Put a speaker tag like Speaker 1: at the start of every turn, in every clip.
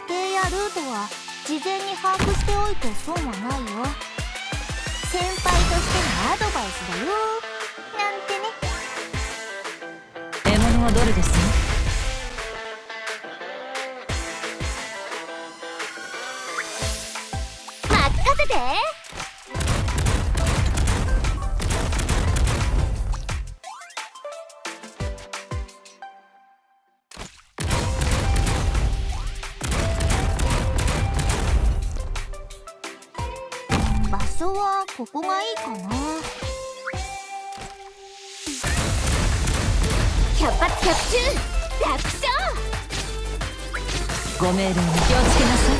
Speaker 1: 形やルートは事前に把握しておいて損はないよ。先輩としてのアドバイスだよなんてね。
Speaker 2: 獲物はどれです？
Speaker 1: 任せて。場所はここがいいかな。百発百中楽勝。
Speaker 2: ご命令に気をつけなさい。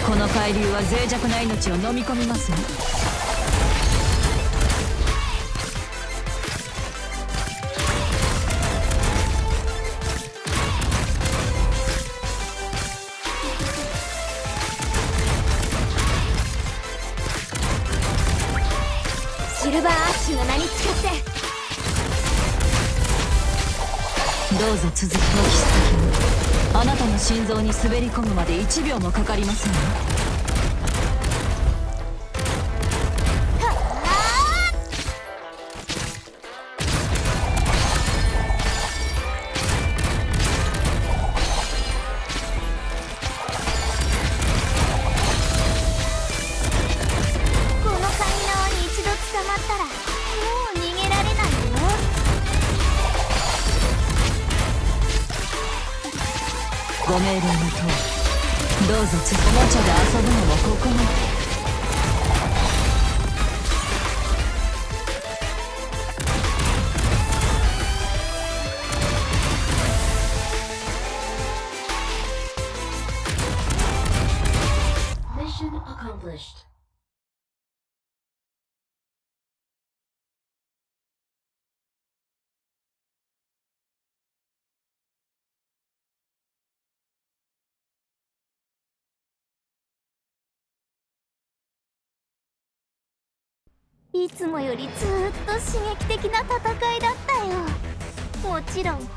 Speaker 2: この海流は脆弱な命を飲み込みますよ。
Speaker 1: シルバーアッシュの名に誓って。
Speaker 2: どうぞ続きを期す先に、あなたの心臓に滑り込むまで1秒もかかりませんよ。
Speaker 1: このカニ縄に一度捕まったらもう逃げられないよ。
Speaker 2: ご命令の通り、どうぞおもちゃで遊ぶのもここまで。
Speaker 3: Mission accomplished.
Speaker 1: 「いつもよりずーっと刺激的な戦いだったよ。もちろん